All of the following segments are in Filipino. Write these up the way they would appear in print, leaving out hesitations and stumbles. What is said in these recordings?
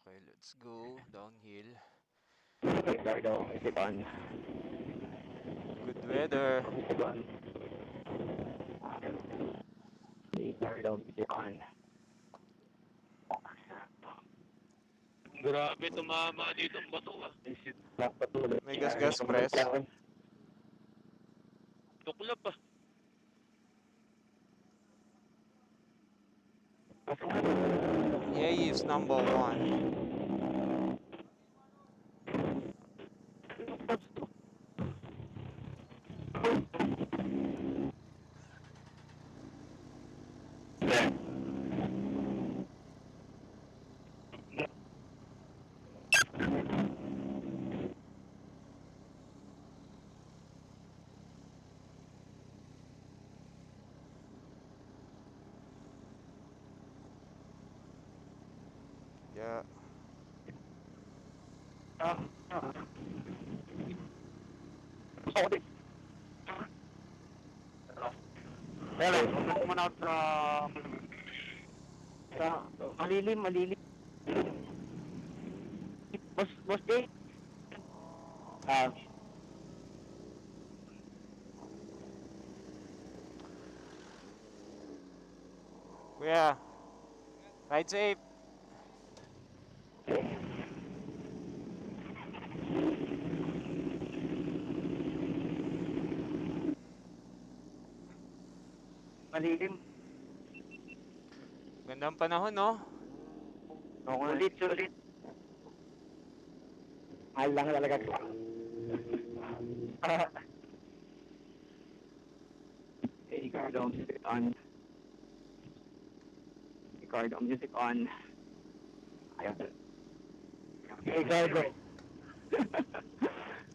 Okay, let's go downhill. Ricardo, is it on? Good weather. Is it on? Ricardo, is it on? Grabe, tumama dito ang bato ah. Is it patuloy? May gas-gas press. Tuklap ah. Yay is number 1. Yeah. Sorry. Pero, huwag mo na out sa malilim. Boss Jay. Kuya, ride safe. Malilim. Gandang panahon, no? Sulit. Mahal lang talaga. Hey, Ricardo, music on. Ricardo, music on. Ayaw. Hey, Ricardo.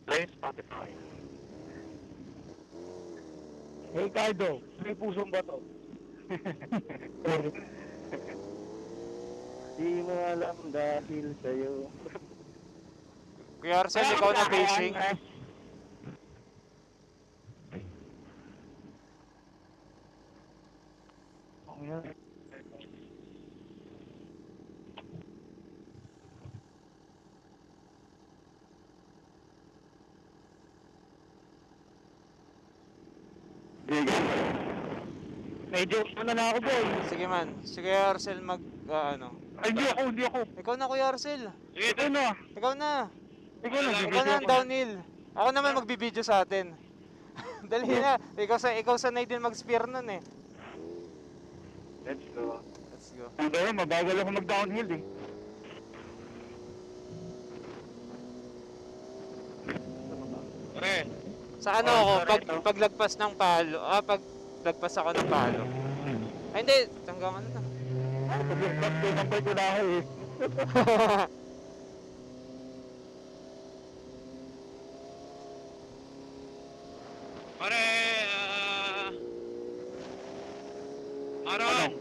Play Spotify. Hey, Ricardo, may pusong ba to? Di mo alam dahil sa'yo. Kuya Arcel, ikaw na pacing. Medyo ano na ako, boy. Sige man. Sige Kuya Arcel ano. Ay, hindi ako. Ikaw na Kuya Arcel. Sige, Ito na. Ikaw na. Ikaw na. Ikaw na ang downhill. Ako naman magbibideo sa atin. Dali na. Ikaw sanay din mag-spear nun eh. Let's go. Let's go. Pero mabagal ako mag-downhill eh. pare. Sa ano ako, paglagpas ng palo, paglagpas ako ng palo. Ay hindi, hanggang ano na. Paglagpas ko ng pagkulahe eh. Pare, Arong,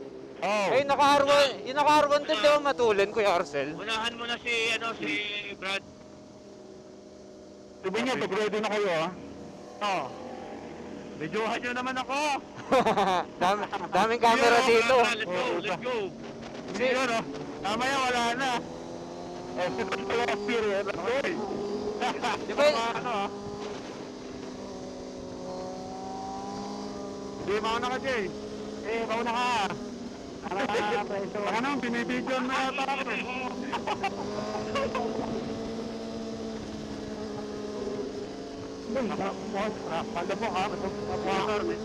Oh. Ay, yung naka-R1 din daw matulan, Kuya Arcel. unahan mo na si Brad. Sabi niya, pag-ready na kayo ah. Oo. Videohan niyo naman ako. Daming camera dito. Let's go. Si, Yun oh. Mamaya wala na. Eh, sikat ko lang spear eh. Oy. Di ba yun? Ano ah. Di, mauna ka, Jay. Mauna ka. Baka naman, binibidyon na yata ako eh. Pagda po ha, motor, may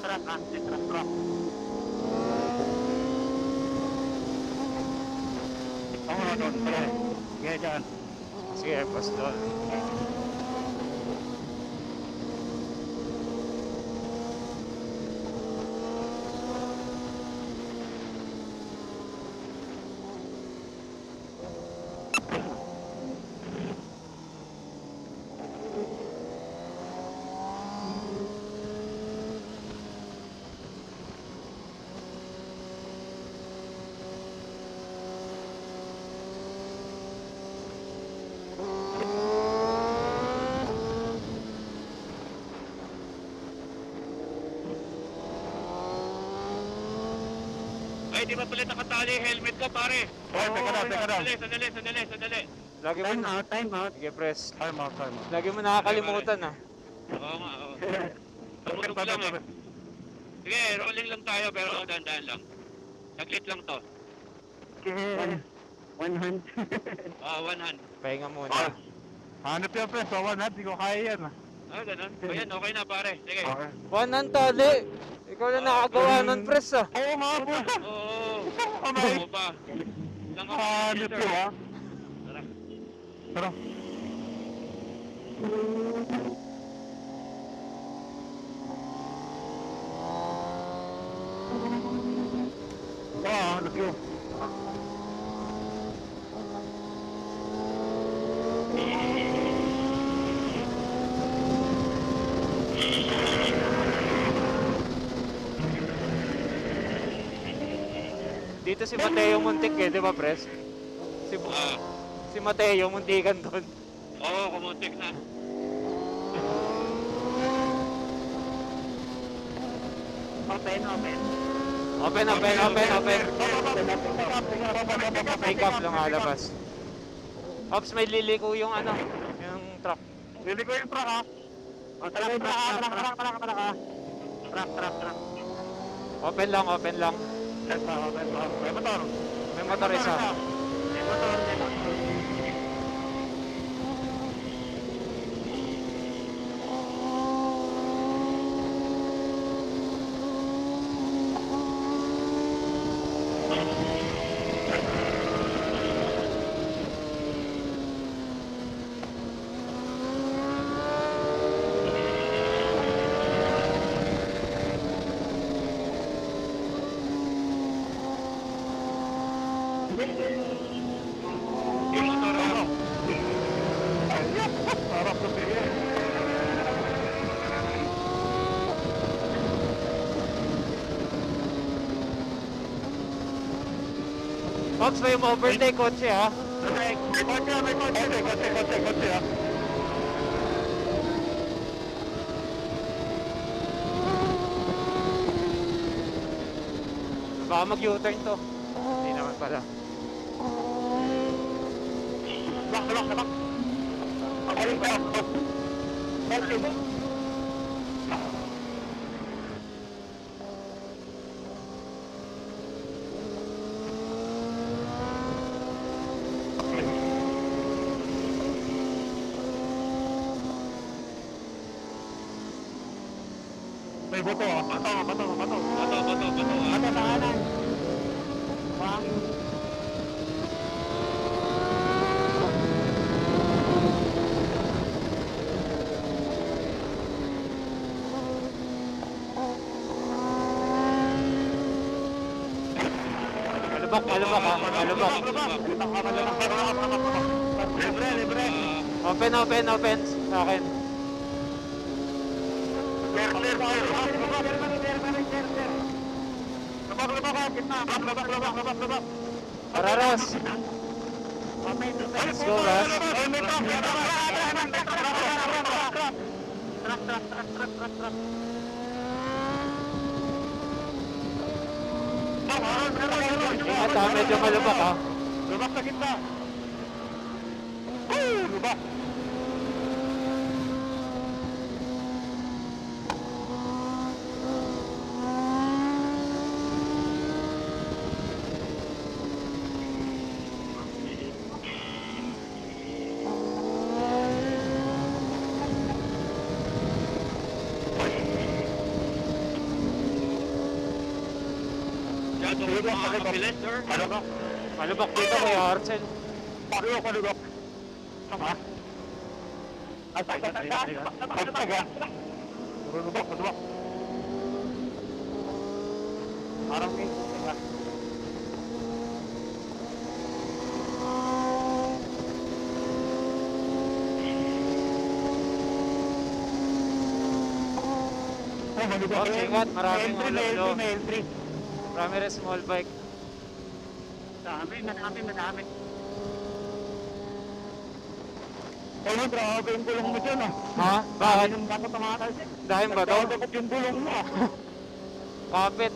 truck ha, may truck. Ako na doon, sige dyan. Sige, pastol. di ba pala nakatali yung helmet ko, pare? Oh, teka lang. Sandali. Lagi mo na. Time out. Sige, press. Time out. Lagi mo nakakalimutan ah. Oo nga, oo. Tumutog lang eh. Sige, rolling lang tayo, pero dahan-dahan lang. Saglit lang to. One hand. One hand. Pahinga muna. Hanap yung press, one hand, di ko kaya yan. Ganun. Ayan, okay na, pare. Sige. Okay. Wanan tali. Ikaw na nakagawa ng press ah. Oo nga po. Oo. Kamay. Oo pa. Lang ako, Hanap sir. yun ha. Tara. Tara. Hanap yun. Dito si Mateo Muntik eh, di ba press? Ah, Si Mateo Muntikan doon. oo, kumuntik na. Open. Make up lang alabas. Ops, may liliko yung ano, yung truck. Lili ko yung truck ha. Truck. Open lang. May motor. May motor isa. May motor. Yung motor ako. Sarap na sige. Ops, may overtake kotse ha. May kotse ha. Baka mag-U-turn to. Hindi naman pala. Lock. Pagaling pa. Kotse mo. May boto ah. Bato. Bato. Bato sa kanan. Bang. Alubak ha. Alubak. Libre. Open sa akin. Labak. Pararas. Let's go, Ras. Ingat ha, medyo malubak ha. Lubak sa gitna. Lubak. Masyado ko mga kapilis, sir. Malubak dito Kuya Arcel. Palubak. Sama. Astaga. Lubak. Parang may Oh, ingat, maraming ulo. Entry. Marami rin small bike. Madami. Ano, grabe yung gulong mo dyan ah. Ha? Bakit? Yung bato tumakas eh. Dahil ba to? Nagkakabot yung gulong mo ah. Kapit.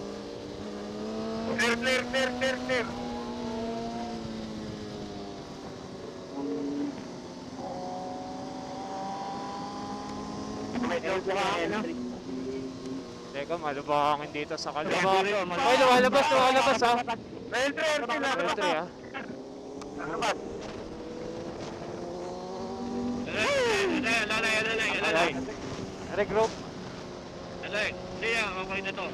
Pero Clear. Medyo buhangin, no? Teka, malubhangin dito sa kaliwa. Ay, lumalabas ha. Entry na. Entry ha. Labas. Alay. Regroup. Hindi yan, okay na to.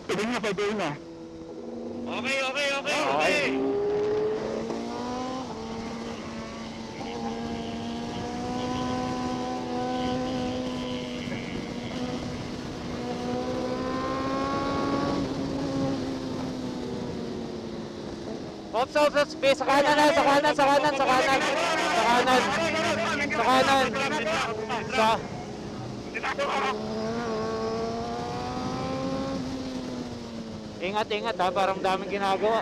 Pwede na. Okay. Ops, space. Sa kanan. Ingat ha, parang daming ginagawa.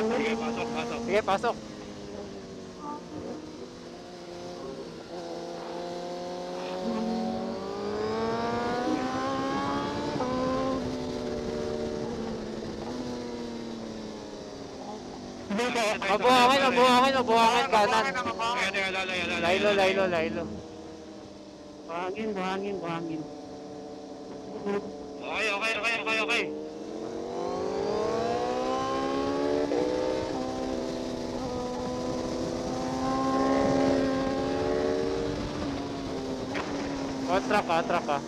Sige, pasok. Sige, pasok. Mabuhangin kanan. Laylo. Buhangin. Okay. Track ha.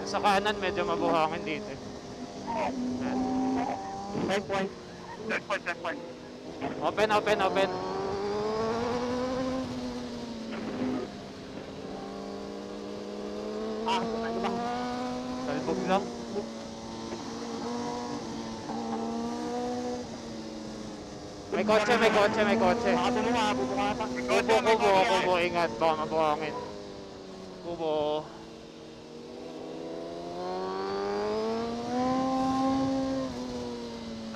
Sa kanan medyo mabuhangin dito. Checkpoint. Open. Ano ba? Talbog lang. May kotse. Baka bumukata. Kubo, ingat, baka mabuhangin. Kubo.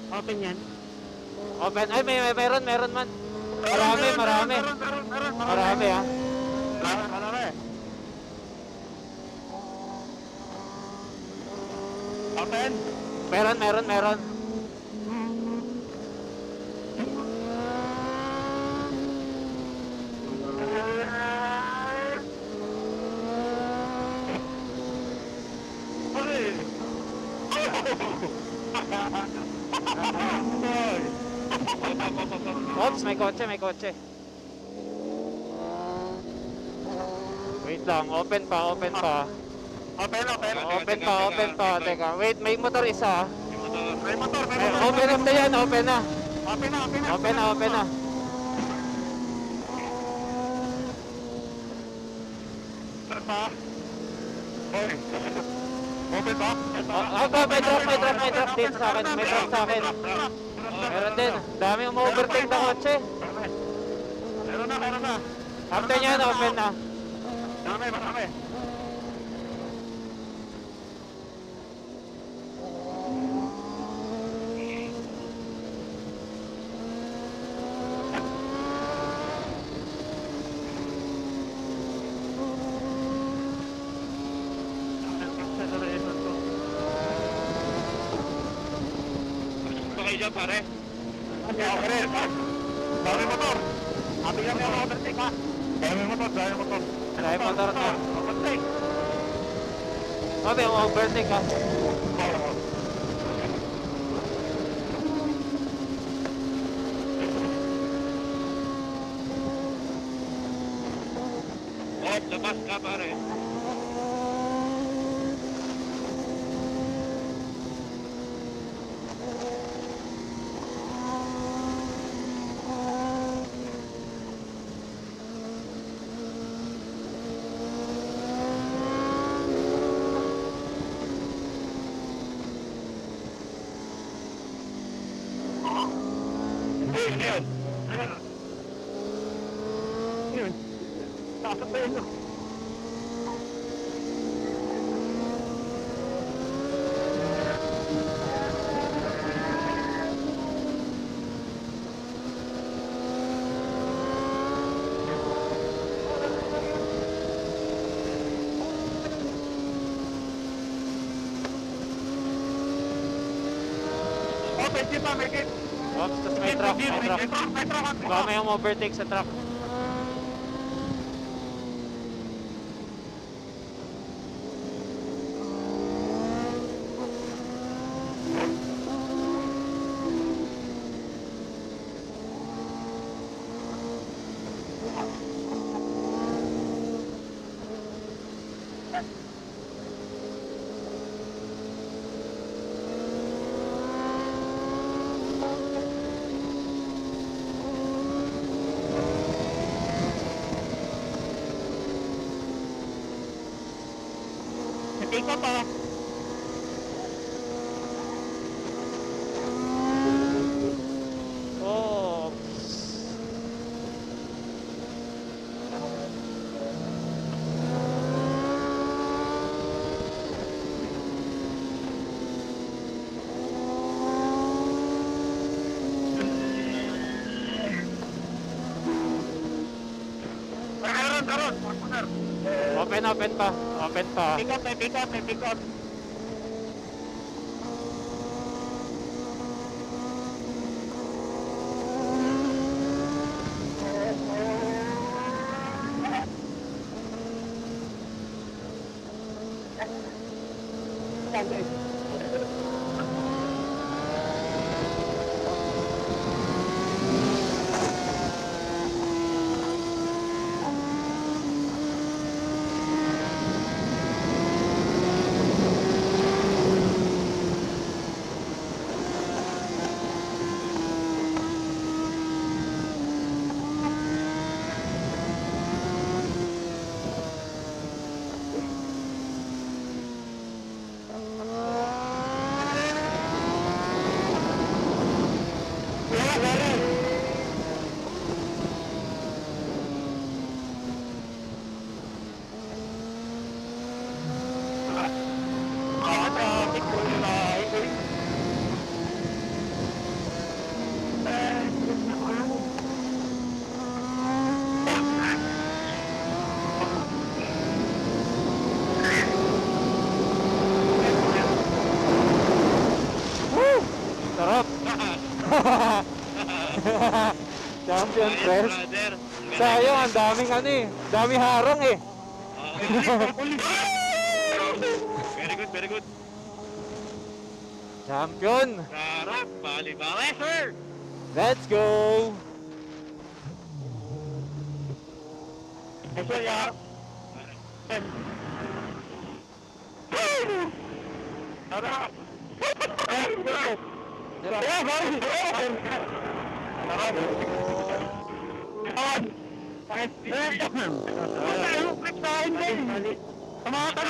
Open yan. Open, ay meron man. Marami ha. Marami. Open. Meron. Ops, may kotse. Wait lang, open pa. Open. Open pa. Teka, wait, may motor isa. May motor. Open na yan, open na. Open na. Open ba? May drop dito sa akin. Meron din. Dami umu-overtake na kotse. Meron na. After nyan, open na. Marami. Okay dyan, pare. Dami motor. Happy kami ako overtake ha. Dami motor. Dahil motor na. Overtake. Sabi, overtake ha. Labas ka, pare. nakasapin. Okay, di ba, may kit? Oops, tas may truck, may truck. May truck. Baka may overtake sa truck. Take up pa. Oh. Karon. Partner. Open pa. Open pa. Pick up. Sarap. Champion Ayos, press. brother. Sayang, ang daming ano eh. Daming harang eh. Very good. Champion. Sarap, bali-bali, sir. Let's go. Sarap.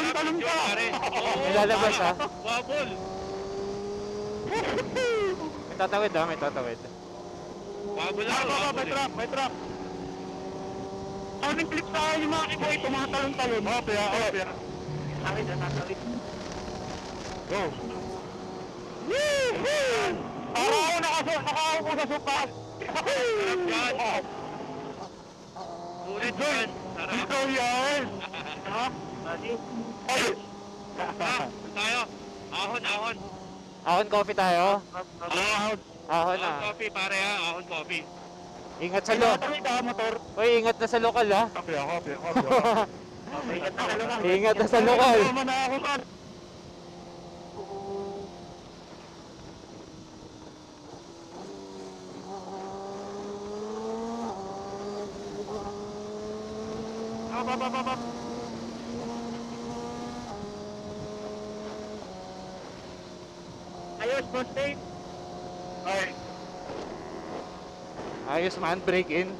Talong ka! May lalabas, ha? Wabol. May tatawid ha, may tatawid. Wabol lang, wabol eh. May truck. Ang clip sa akin yung mga kiboy, tumatalong-talon. Opya. Akin na natalip. Go! Ako nakaupo sa sukat. Sarap yan. Ulit yan. Sarap. Ikaw yan! Ha? Ay! Saan tayo? Ahon. Ahon coffee tayo. Ahon. Ahon Ahon na. coffee, pare ha. Ahon coffee. Ingat sa lo. Motor. Uy, ingat na sa lokal ha. Opya. Ingat na sa lokal. Tama na ako man. Up. Ayos, Monte. Okay. Ayos man, break in.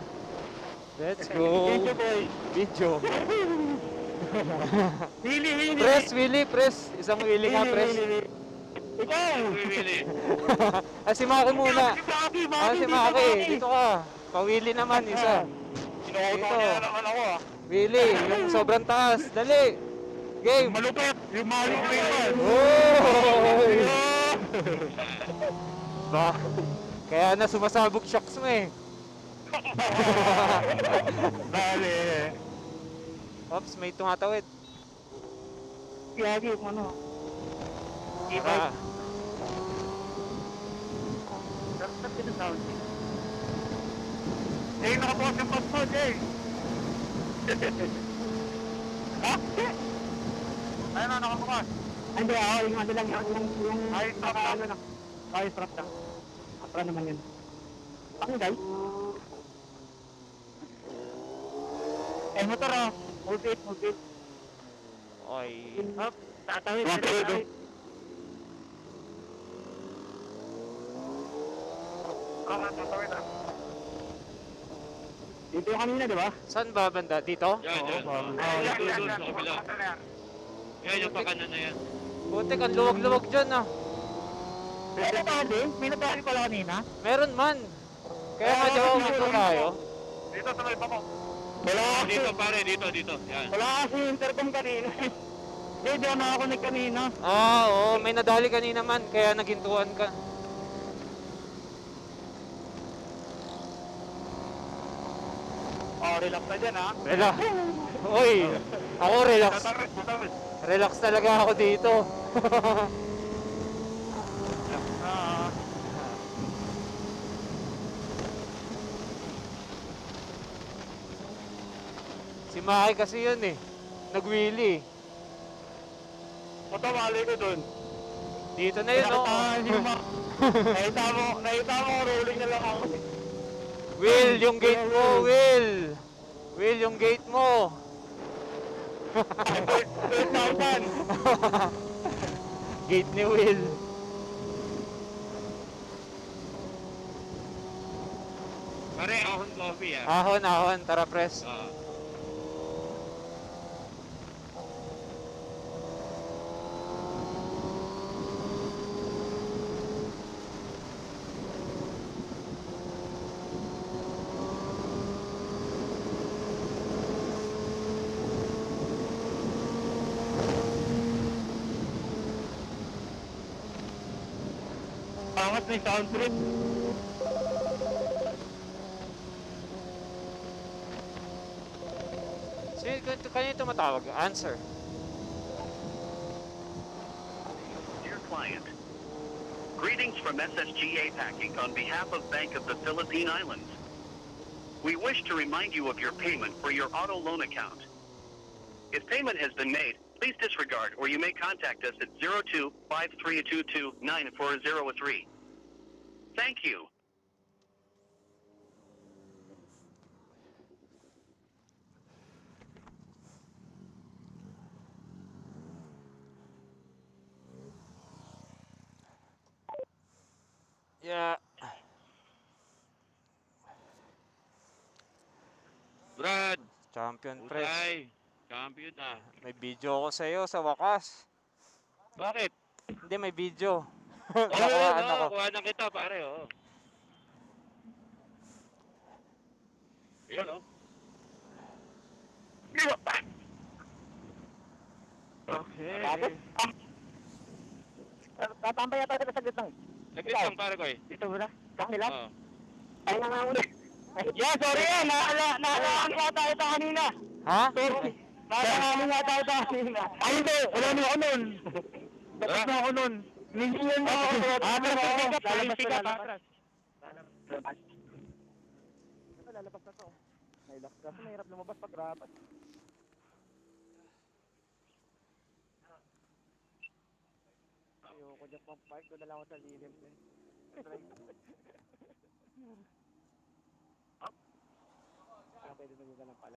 Let's go. Thank you, boy. Video. Hili. Press, Willie, press. Isang Willie nga, press. Ikaw! Willy. Si Maki muna. Maki, Si Maki. Dito ka. Pa-Willie naman, isa. Sinukuto Dito. niya naman ako ah. Willie, yung sobrang taas. Dali. Game. Malupit! Yung malupit yan! Oy! Yun! Ba? Kaya na sumasabog shocks mo eh. Dali! Ops, may tumatawid. Yagi, ano? Ah, Dapat pinasawin. Eh, nakabukas yung pass mo, Jay! Ha? Ayun na, nakabukas. Hindi, yung ano lang, yung Ay, stop lang. ano lang. Ay, strap lang. Apa naman yun? Tanggal? Eh, motor ah. Hold it, hold it. oy. Up, tatawid. Tumatawid, tatawid. Tatawid ah. Dito yung kanina, di ba? Saan ba banda? Dito? Yan, yan. Doon, sa kabila. Yan, yung pakanan na yan. Butik, ang luwag-luwag dyan ah. May natali? May natali pala kanina? Meron man. Kaya nga daw dito tayo. Dito sa may bako. Wala kasi. Dito pare, dito. Yan. Wala kasi yung intercom kanina. Hindi, di ako nakakonig kanina. Ah, oo. May nadali kanina man. Kaya nagintuan ka. Oh, relax na dyan ah. Relax. Uy, ako relax. Tatawid. Relax talaga ako dito. Ah. Si Maki kasi yun eh. Nag-wheelie. Matamali ko dun. Dito na yun, oh. Nakatahan yung nakita mo, rolling na lang ako. Will, yung gate mo, Will. Will, yung gate mo. 12,000. Gate ni Will. Pare, ahon coffee ah. Ahon, ahon. Tara, press. Angat na yung sound trip. Kanina tumatawag. Answer. Dear client, greetings from SSGA Packing on behalf of Bank of the Philippine Islands. We wish to remind you of your payment for your auto loan account. If payment has been made, please disregard or you may contact us at 02-5322-9403. Thank you. Yeah. Brad, Champion press. Utay, champion ah. May video ko sa'yo sa wakas. Bakit? Hindi, may video. Oo, Nakuhaan ako. kuha na kita pare, oo. Yun, oh. Okay. Tatambay yata kita sa gitang. Naglit lang pare ko eh. Dito ba na? Kanila? Oo. Ay, nanganguli. Yeah, sorry ah. Naalaan yata ito kanina. Ha? Sorry. Naalaan yata ito kanina. Ay, hindi. Wala na ako nun. Dapat na ako nun. Nindiyan na ako. Pero pick up. Lalabas na to. Nailak kasi mahirap lumabas pag rapat. Ayoko dyan pang park. Doon na lang ako sa lilim. Pwede na dito lang pala.